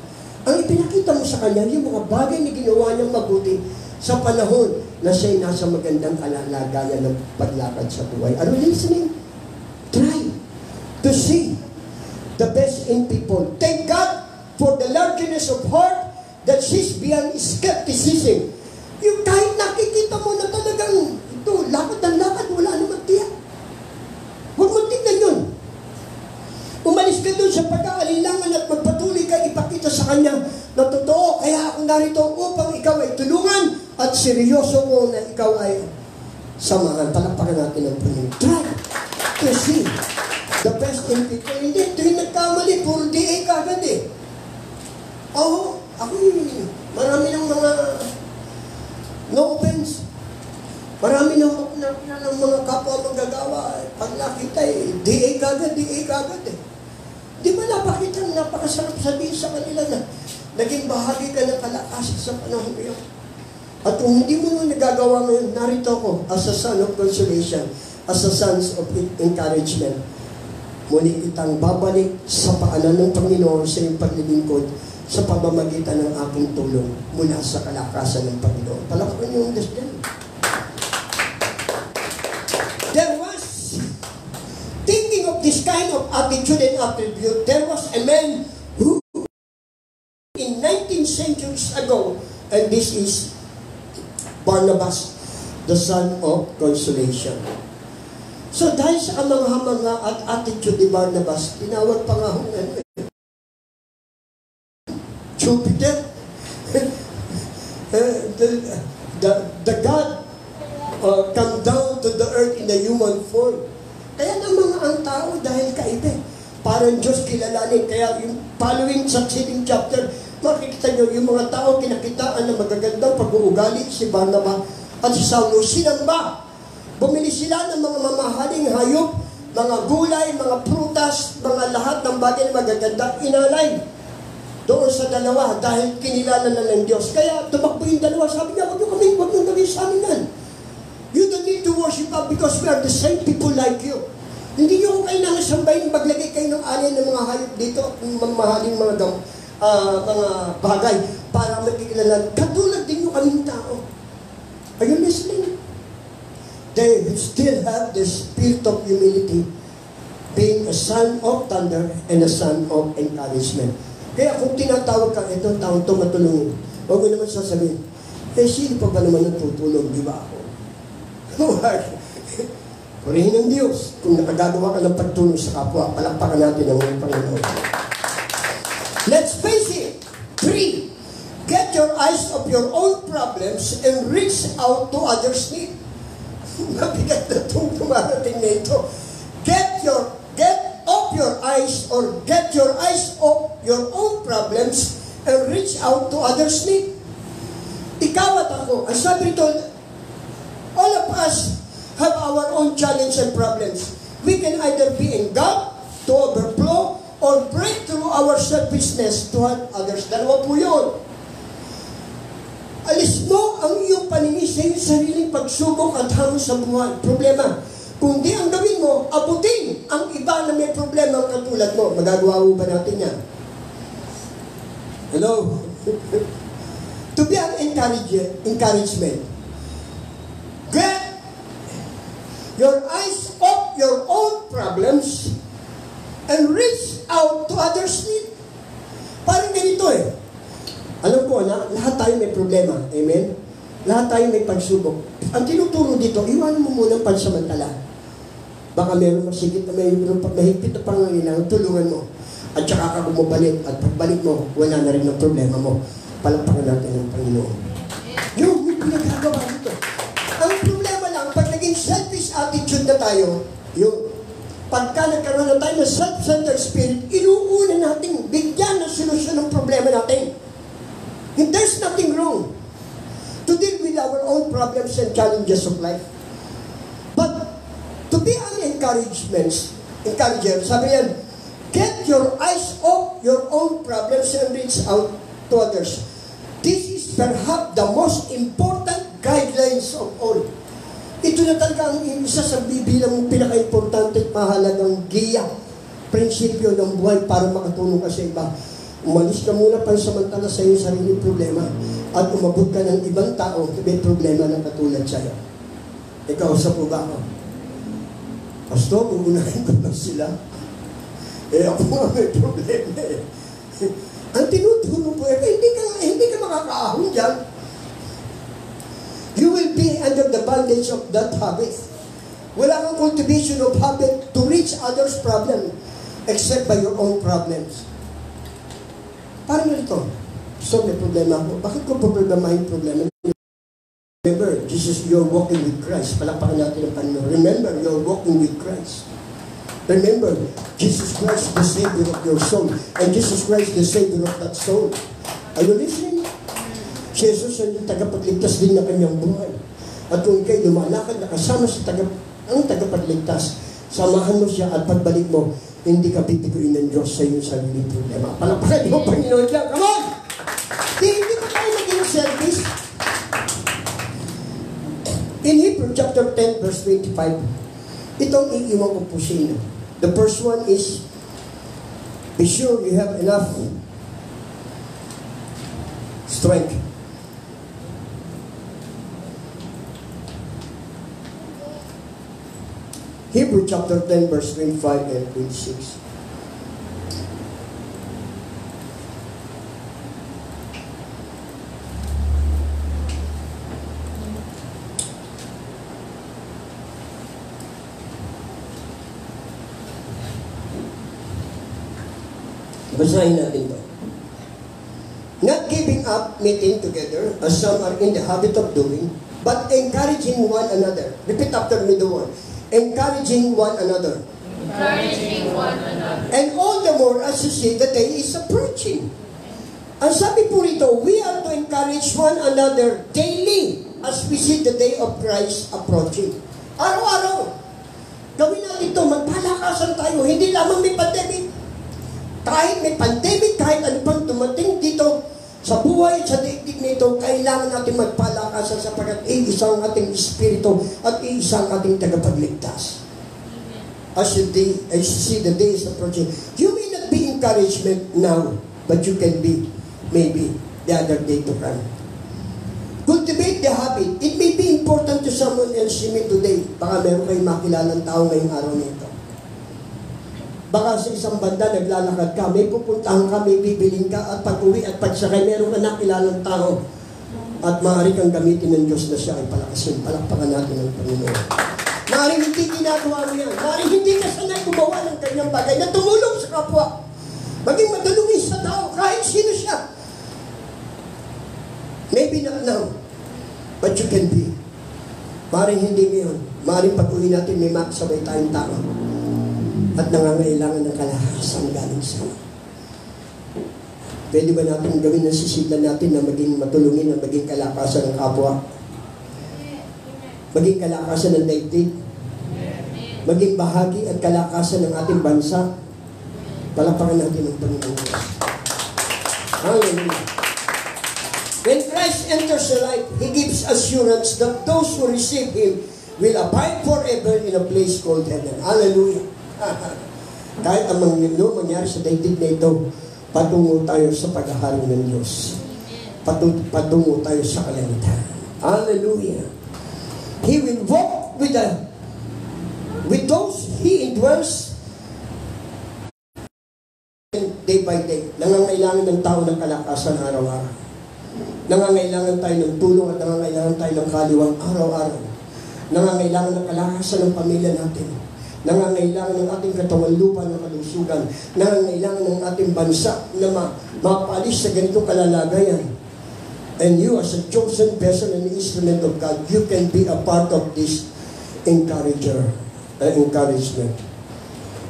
Ang ipinakita mo sa kanya, yung mga bagay na ginawa niyang mabuti sa panahon na siya'y nasa magandang kalalagayan ng paglakad sa buhay. Are you listening? Try to see the best in people. Thank God for the largeness of heart that sees beyond skepticism. Yung kahit nakikita mo na talagang ito, lakad ng lakad, wala naman tiyak. Huwag mo tignan yun. Umalis ka doon sa pag-aalilangan at magpatuloy ka ipakita sa kanya na totoo. Kaya ako narito upang ikaw ay tulungan at seryoso ko na ikaw ay samahan. Palakpakan natin ang Panginoon. Try to see the best in people. Hindi, ito yung nagkamali. Puro DA ka agad eh. Oo, ako marami ng mga no offense. Marami ng mga kapwa manggagawa. Pag nakita eh, DA ka agad eh. Di ba napakasarap sabihin sa kanila na naging bahagi ka ng kalakasan sa panahon ngayon. At kung hindi mo nagagawa ngayon, narito ako as a son of consolation as a sons of encouragement. Muli kitang babalik sa paanan ng Panginoon sa iyong paglilingkod sa pamamagitan ng aking tulong mula sa kalakasan ng Panginoon. Palakpakan niyo ang Diyos dyan. There was, thinking of this kind of attitude and attribute, there was a man who, in 19 centuries ago, and this is Barnabas, the son of consolation. So dahil sa mga at attitude ni Barnabas, tinawag pa nga Jupiter, the God come down to the earth in the human form. Kaya ng mga ang tao dahil kaiba, parang Diyos kilalanin. Kaya yung following succeeding chapter, makikita nyo yung mga tao kinakitaan na magagandang pag-uugali, si Barnabas at si Saulo, sinamba. Bumili sila ng mga mamahaling hayop, mga gulay, mga prutas, mga lahat ng bagay na magaganda, inalay doon sa dalawa dahil kinilala na ng Diyos. Kaya tumakbo yung dalawa, sabi niya, wag nyo gawin sa amin yan. You don't need to worship God because we are the same people like you. Hindi nyo kailangan sambahin, maglagay kayo ng alay ng mga hayop dito at mamahaling mga bagay para magkikilala. Katulad din yung kaming tao. Are you listening? They still have the spirit of humility, being a son of thunder and a son of encouragement. Kaya kung tinatawag ka, itong taong ito matulungin, huwag mo naman sasabihin, sino pa ba naman natutulog, di ba ako? Purihin ng Diyos, kung nakagagawa ka ng pagtulong sa kapwa, palakpakan natin ang Panginoon. Let's face it. 3. Get your eyes off your own problems and reach out to others' needs. Mabigat na itong tumarating na ito. Get off your eyes off your own problems and reach out to others' needs. Ikaw at ako, ang sabi ito, all of us have our own challenge and problems. We can either be in God to overflow or break through our selfishness to help others. Dalawa po yun. Alis mo ang iyong paningin sa iyong sariling pagsubok at hamon sa buhay. Problema. Kung di ang gawin mo, abutin ang iba na may problema katulad mo. Magagawa mo ba natin yan? Hello? To be an encouragement. Get your eyes off your own problems and reach out to others' needs. Parang ganito eh. Alam ko na, lahat tayo may problema. Amen? Lahat tayo may pagsubok. Ang tinuturo dito, iwanan mo muna ang pansamantala. Baka meron masigit na mahigpit na pangangailangan, tulungan mo. At saka ka bumabalik. At pagbalik mo, wala na rin ang problema mo. Palakpakan natin ang Panginoon. Yung pinagagawa dito. Ang problema lang, pag naging selfish attitude na tayo, yung pagka nagkaroon na tayo ng self-centered spirit, inuuna natin bigyan ng solusyon ng problema natin. And there's nothing wrong to deal with our own problems and challenges of life. But to be an encourager, sabi yan, get your eyes off your own problems and reach out to others. This is perhaps the most important guidelines of all. Ito na talaga ang isa sa bibilang pinaka-importante at mahalagang giya, prinsipyo ng buhay para makatulong ka sa iba. Umalis ka muna pansamantala sa iyong sariling problema at umabot ka ng ibang tao na may problema na katulad sa'yo. Ikaw, sa po ba ako? Pastor, uunahin ko na sila. Ako nga may problema eh. Ang tinuturo po hindi ka makakaahon dyan. You will be under the bondage of that habit. Wala kang cultivation of habit to reach others' problem except by your own problems. Parang ganito. So, may problema ako. Bakit ko problemahin problema? Remember, Jesus, you're walking with Christ. Palakpakan natin ang Panginoon. Remember, you're walking with Christ. Remember, Jesus Christ, the Savior of your soul. And Jesus Christ, the Savior of that soul. Are you listening? Jesus ay tagapagligtas din ng kanyang buhay. At kung ikaw'y lumalakad na kasama sa ang tagapagligtas, samahan mo siya at pagbalik mo, hindi ka pipiguin ng Diyos sa iyong sariling problema. Palakpakan mo, Panginoon lang. Come on! Hindi pa tayo maging selfish. In Hebrew chapter 10 verse 25, Itong iiwan ko po sa inyo. The first one is, be sure you have enough strength. Hebrew chapter 10 verse 25 and 26. Basahin natin ito. Not giving up meeting together, as some are in the habit of doing, but encouraging one another. Repeat after me the word. Encouraging one another.
Encouraging one another.
And all the more as you see the day is approaching. Ang sabi po rito, we are to encourage one another daily as we see the day of Christ approaching. Araw-araw. Gawin natin ito, magpalakasan tayo. Hindi lamang may pandemic. Kahit may pandemic, kahit ano pang dumating dito sa buhay, sa daigdig nito, kailangan natin magpalakasan sapagkat iisang ating espiritu at iisang ating tagapagligtas. As you see the days approaching, you may not be encouragement now, but you can be maybe the other day to come. Cultivate the habit. It may be important to someone else you meet today. Baka meron kayong makilalang tao ngayong araw nito. Baka sa isang banda naglalakad ka, may pupuntahan ka, may bibiling ka, at pag-uwi at pagsakay, meron ka nakilalang tao. At maaari kang gamitin ng Diyos na siya ay palakasin. Palakpakan natin ang Panginoon. Maaari hindi ginagawa mo yan. Maaari hindi ka sanay gumawa ng kanyang bagay na tumulong sa kapwa. Maging madulungin sa tao, kahit sino siya. Maybe not now, but you can be. Maaari hindi ngayon. Maaari pag-uwi natin, may makasabay tayong tao. At nangangailangan ng kalakasan galing sa iyo. Pwede ba natin gawin ang sisiglan natin na maging matulungin, na maging kalakasan ng kapwa? Maging kalakasan ng daigdig? Maging bahagi at kalakasan ng ating bansa? Palakpakan natin ang Panginoon. Hallelujah. When Christ enters your life, He gives assurance that those who receive Him will abide forever in a place called heaven. Hallelujah. Kahit ang mangyari sa daigdig na ito, patungo tayo sa paghahari ng Diyos. Patungo tayo sa kalangitan. Hallelujah. He will walk with those He indwells day by day. Nangangailangan ng tao ng kalakasan araw-araw. Nangangailangan tayo ng tulong at nangangailangan tayo ng kaliwang araw-araw. Nangangailangan ng kalakasan ng pamilya natin. Nangangailangan ng ating katawan lupa ng kalusugan. Nangangailangan ng ating bansa na mapalis sa ganitong kalalagayan. And you as a chosen vessel and instrument of God, you can be a part of this encouragement.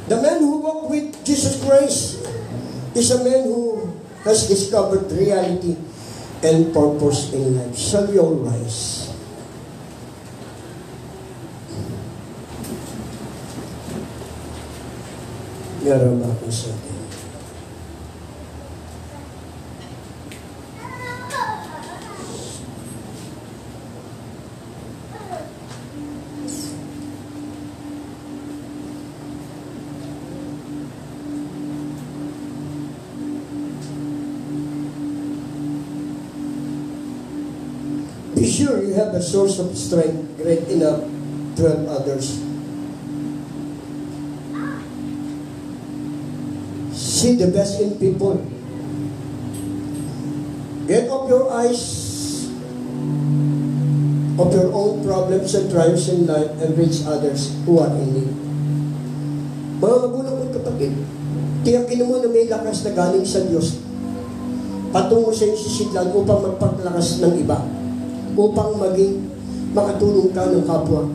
The man who walked with Jesus Christ is a man who has discovered reality and purpose in life. Shall we all rise? Meron ako sa atin. Be sure you have a source of strength great enough to help others. See the best in people. Get off your eyes of your own problems and trials in life and reach others who are in need. Mga magulang at kapatid, tiyakin mo na may lakas na galing sa Diyos patungo sa iyong sisidlan upang magpaglakas ng iba, upang maging makatulong ka ng kapwa.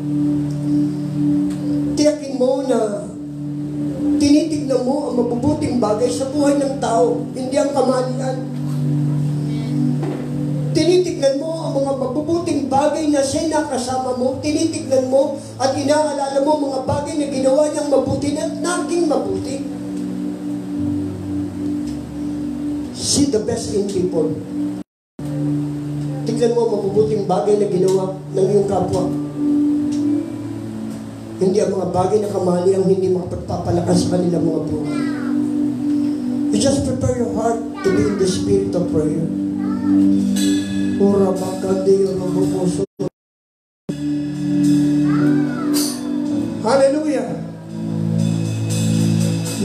Tiyakin mo na tinitignan mo ang mabubuting bagay sa buhay ng tao, hindi ang kamalian. Tinitignan mo ang mga mabubuting bagay na siya nakasama mo, tinitignan mo at inaalala mo mga bagay na ginawa niyang mabuti na naging mabuti. See the best in people. Tignan mo ang mabubuting bagay na ginawa ng iyong kapwa. Hindi ang mga bagay na kamali ang hindi makapagpapalakas sa kanilang mga buhay. You just prepare your heart to be in the spirit of prayer. Ora bakande yoroboso. Hallelujah.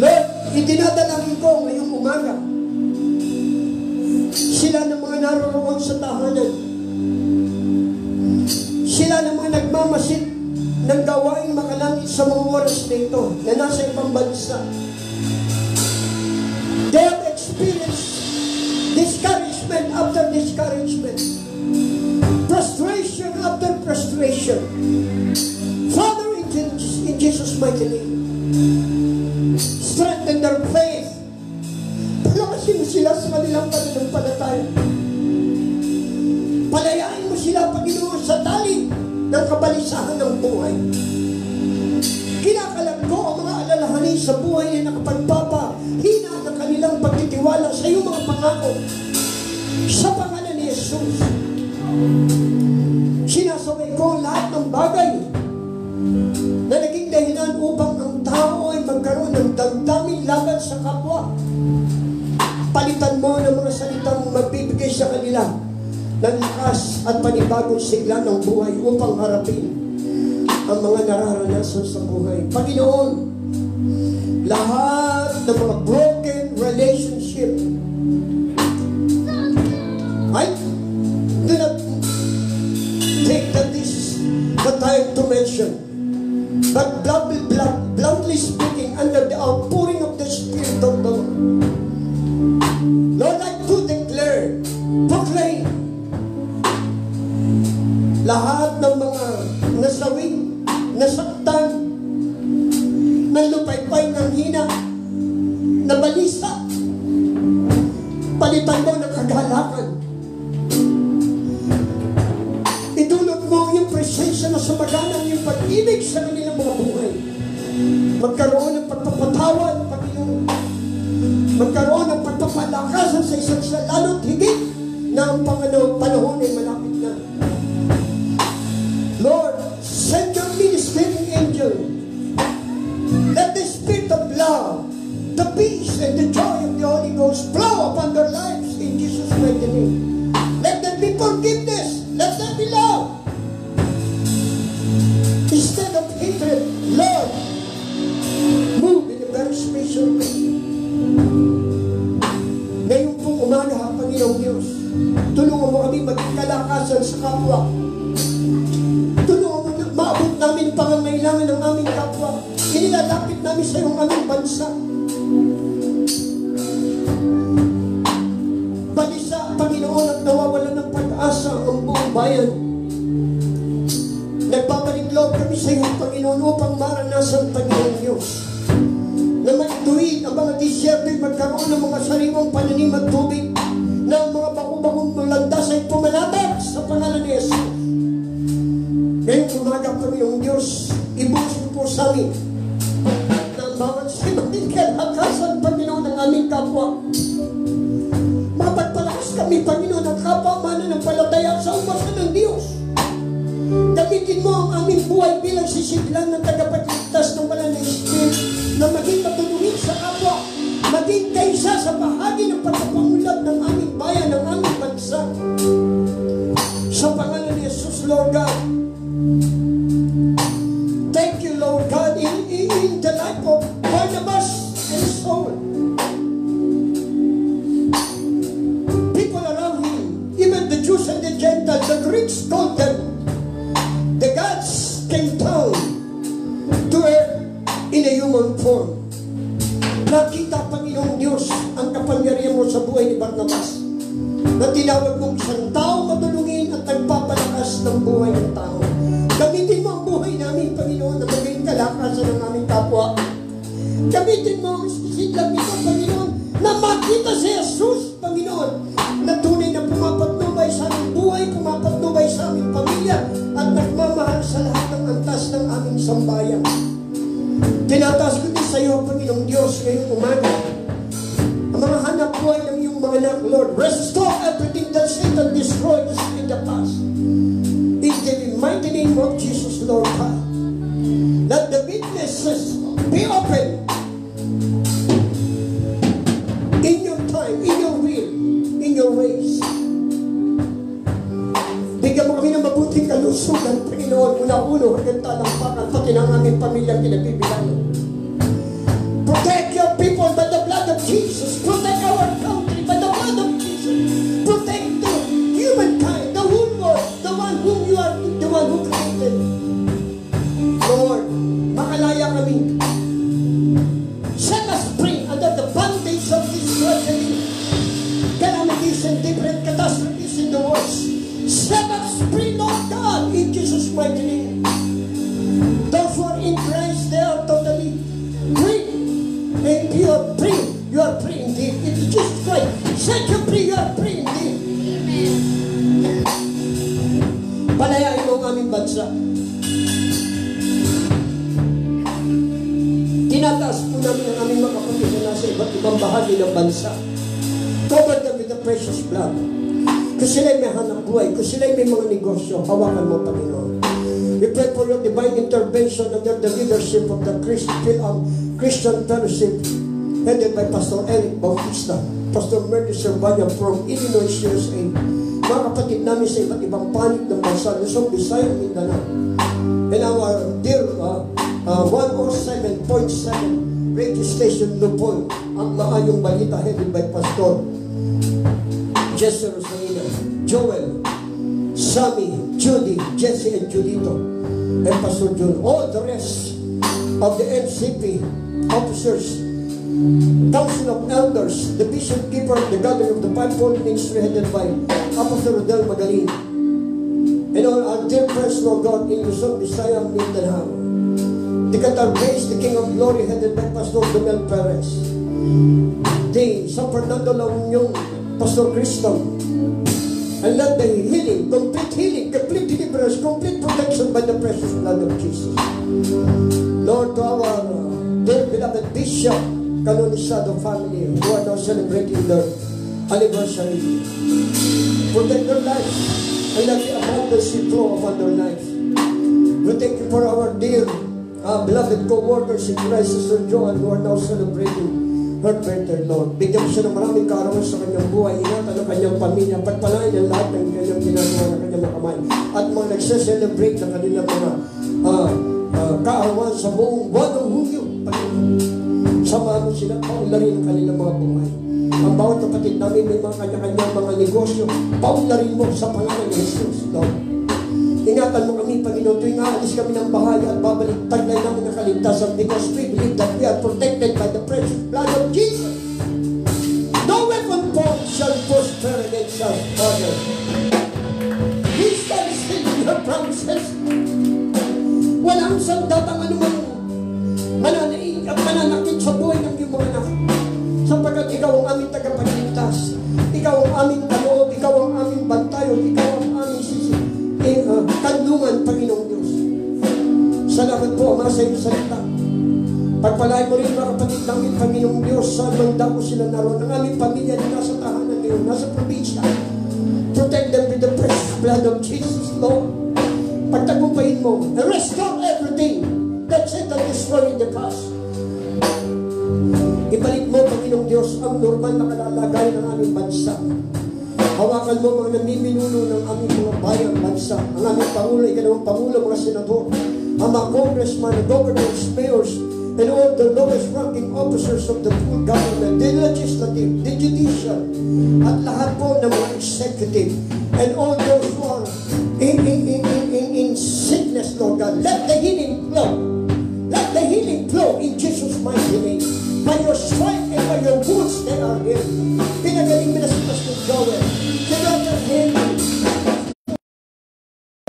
Lord, idinadalangin ko ngayong umaga sila ng mga naroroon sa tahanan. Sila ng mga nagmamasid ng gawaing makalangit sa mga oras na ito na nasa ibang bansa. They have experienced discouragement after discouragement, frustration after frustration. Father, in Jesus' mighty name, strengthen their faith. Palakasin mo sila sa kanilang pananampalataya. Palayain mo sila, Panginoon, sa tali ng kabalisahan ng buhay. Kinakalag ko ang mga alalahanin sa buhay na nakapagpapahina ng kanilang pagtitiwala sa iyong mga pangako. Sa pangalan ni Jesus, sinasaway ko lahat ng bagay na naging dahilan upang ang tao ay magkaroon ng damdaming laban sa kapwa. Palitan mo ng mga salitang magbibigay sa kanila ng lakas at panibagong sigla ng buhay upang harapin ang mga nararanasan sa buhay. Panginoon, lahat ng mga broken relationship, I do not think that this is the time to mention, but bluntly speaking, under the outpouring of the Spirit of the Lord, Lord, I do declare, proclaim, lahat ng mga nasawing, nasaktan, nalupaypay ng hina, nabalisa, palitan mo ng kagalakan. Idulot mo yung presensya na sumaganan yung pag-ibig sa kanilang mga buhay. Magkaroon ng pagpapatawad, Panginoon. Magkaroon ng pagpapalakasan sa isa't isa, lalo't higit na ang panahon ay malapit na. Lord, send your ministering angel. Let the spirit of love, the peace and the joy of the Holy Ghost flow upon their lives in Jesus' mighty name. Let there be forgiveness. Let there be love. Instead of hatred, Lord, move in a very special way. Ngayon pong umaga, Panginoong Diyos, tulungan mo kami maging kalakasan sa kapwa. Tulungan mo na maabot namin pangangailangan ng aming kapwa. Inilalapit namin sa iyong aming bansa. Balisa, Panginoon, at nawawalan ng pag-asa ang buong bayan. Nagbabalik loob kami sa iyo, Panginoon, upang maranasan, Panginoon Diyos, na magtuwid ang mga disyerto'y magkaroon ng mga sariwang pananim at tubig, na ang mga bakubakong landas ay pumanatag sa pangalan ni Jesus. Ngayong umaga, Panginoon Diyos, ibuhos mo po sa amin na ang bawat sinunin kalakasan, Panginoon, ng aming kapwa. Mapagpalakas kami, Panginoon, ang kapwa mananampalataya sa umasan ng Diyos. Gamitin mo ang aming buhay bilang sisiglan ng tagapagligtas ng banal na Espiritu na maging matulungin sa kapwa, maging kaisa sa bahagi ng pagpapangulat ng aming bayan, ng aming bansa. Sa pangalan ni Jesus, Lord God, thank you, Lord God, in the life of Barnabas and Saul. People around him, even the Jews and the Gentiles, the Greeks called them, the gods came down to earth in a human form. Nakita, Panginoong Diyos, ang kapangyarihan mo sa buhay ni Barnabas, na tinawag mong isang tao matulungin at nagpapalakas ng buhay ng tao. Gamitin mo ang buhay namin, Panginoon, na maging kalakasan ng aming kapwa. Gamitin mo ang sisiglang ito, Panginoon, na makita si Jesus, Panginoon, na tunay na pumapatnubay sa aming buhay, pumapatnubay sa aming pamilya, at nagmamahal sa lahat ng antas ng aming sambayan. Tinataas ko din sa iyo, Panginoong Diyos, ngayong umaga, ang mga hanap buhay ng iyong mga anak, Lord. Restore everything that Satan destroyed in the past. In the mighty name of Jesus, Lord God, let the time, in your will, in your ways. Bigyan mo kami ng mabuting kalusugan, Panginoon, mula-uno hanggang talampakan, pati ng aming pamilyang kinabibilan. Protect your people by the blood of Jesus. Protect our country by the blood of Jesus. Protect the humankind, the whole world, the one whom you are, the one who created. Lord, makalaya kami. Set us free under the bondage of this tragedy, calamities and different catastrophes in the world. Set us free, Lord God, in Jesus' mighty name. Those who are in Christ, they are totally free. And you are free. You are free indeed. It is Jesus Christ. Set you free. You are free indeed. Amen. Palayain mo ang aming bansa. Tinataas po namin ang aming mga kapatid na nasa iba't ibang bahagi ng bansa. Cover them with the precious blood. Kung sila'y may hanap buhay, kung sila'y may mga negosyo, hawakan mo, Panginoon. We pray for your divine intervention under the leadership of the Christian Fellowship headed by Pastor Eric Bautista, Pastor Merdy Servania from Illinois, USA. Mga kapatid namin sa iba't ibang panig ng bansa, Luzon, Visayas, Mindanao. And our dear 107.7 radio station Lupon, ang maayong balita headed by Pastor Jesse Rosalina, Joel, Sammy, Judy, Jesse and Judito, and Pastor John. All the rest of the MCP officers, Council of Elders, the Bishop Keeper, the Gathering of the Fivefold Ministry headed by Apostle Rodel Magaling, and all our dear friends, Lord God, in Luzon, Visayas, Mindanao. The Qatar Base, the King of Glory headed by Pastor Domel Perez. The San Fernando La Union, Pastor Cristo. And let the healing, complete deliverance, complete protection by the precious blood of Jesus. Lord, to our dear beloved Bishop, Canonisado family, who are now celebrating their anniversary. Protect their lives, and let the abundance flow upon their lives. We thank you for our dear, beloved co-workers in Christ, Sister Joan, who are now celebrating her birthday, Lord. Bigyan mo siya ng maraming kaarawan sa kanyang buhay. Ingatan ang kanyang pamilya. Pagpalain ang lahat ng kanyang ginagawa ng kanyang mga kamay. At mga nagse-celebrate ng kanilang mga kaarawan sa buong buwan ng Hulyo. Samahan mo sila, paunlarin ang kanilang mga buhay. Ang bawat kapatid namin may mga kanya-kanyang mga negosyo. Paunlarin mo sa pangalan ni Jesus, Lord. Ingatan mo kami, Panginoon, tuwing aalis kami ng bahay at babalik, taglay namin ang kaligtasan because we believe that we are protected by the precious blood of Jesus. No weapon formed shall prosper against us, Father. We stand still in your promises. Walang sandat ang anumang mananaig at mananakit sa buhay ng iyong mga anak. Sapagkat ikaw ang aming tagapagligtas. Ikaw ang aming kaloob, ikaw ang aming bantayon, ikaw ang aming kanlungan, Panginoong Diyos. Salamat po, Ama, sa iyong salita. Pagpalain mo rin mga kapatid namin, Panginoong Diyos, saan man daw sila naroon. Ang aming pamilya na nasa tahanan ngayon, nasa probinsya. Protect them with the precious blood of Jesus, Lord. Pagtagumpayin mo, and restore everything that Satan destroyed in the past. Ibalik mo, Panginoong Diyos, ang normal na kalalagayan ng aming bansa. Hawakan mo mga namiminuno ng aming mga bayan, bansa, ang aming Pangulo, ikalawang Pangulo, mga senador, ang mga congressman, governors, mayors, and all the lowest ranking officers of the full government, the legislative, the judicial, at lahat po ng mga executive, and all those who are in sickness, Lord God. Let the healing flow. Let the healing flow in Jesus' mighty name. By your strength and by your wounds, they are healed. Pinagaling mo na si Pastor Joel, si Brother Henry,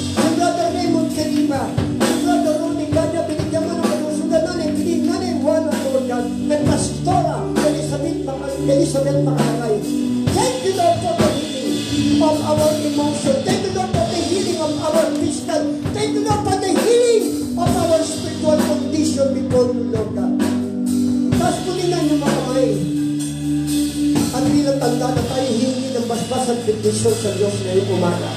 si Brother Raymond Kariba, si Brother Ronnie Ganya, binigyan mo ng kalusugan nanin, binigyan nanin one of Lord God, and Pastora Elizabeth Makalangay. Thank you, Lord, for the healing of our emotion. Thank you, Lord, for the healing of our physical. Thank you, Lord, for the healing of our spiritual condition before you, Lord God. Tapos pulinan yung mga kamay. At bilang tanda na tayo hingi ng basbas at bendisyon sa Diyos ngayong umaga.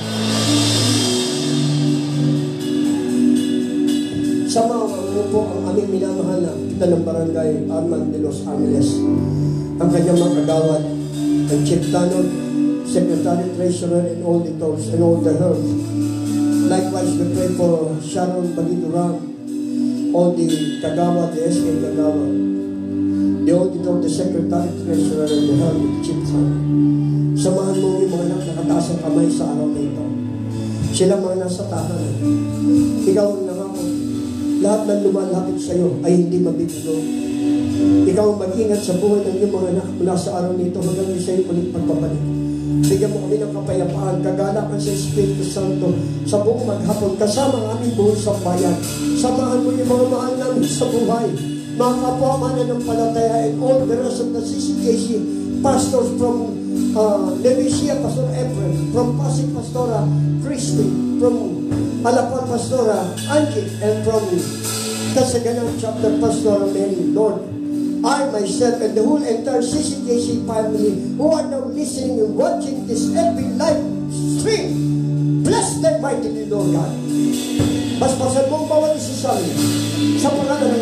Samahan mo po ang aming minamahal na kita ng barangay Arman de los Angeles, ang kanyang mga kagawad, and Chief Tanon, Secretary Treasurer, and all the those and all the health. Likewise, we pray for Sharon Baliduran, all the Kagawa, the SK Kagawa, the auditor, the Secretary Treasurer, and the health, the Chief Tanon. Samahan mo yung mga anak nakataas ang kamay sa araw na ito. Sila mga nasa tahanan. Ikaw ang nangako. Lahat ng lumalapit sa iyo ay hindi mabibigo. Ikaw ang mag-ingat sa buhay ng iyong mga anak mula sa araw nito hanggang sa iyo ulit pagbabalik. Bigyan mo kami ng kapayapaan, kagalakan sa Espiritu Santo sa buong maghapon kasama ang aming buong sambayan. Samahan mo yung mga mahal namin sa buhay, mga kapwa mananampalataya, and all the rest of the CCKC pastors from Nevesia, Pastor Efren, from Pasig Pastora Christy, from Alapan Pastora Angie, and from Kasaganan Chapter Pastora Mary. Lord, I myself and the whole entire CCKC family who are now listening and watching this epic live stream, bless them mightily, Lord God. Basbasan mong bawat isa sa amin sa pangalan ng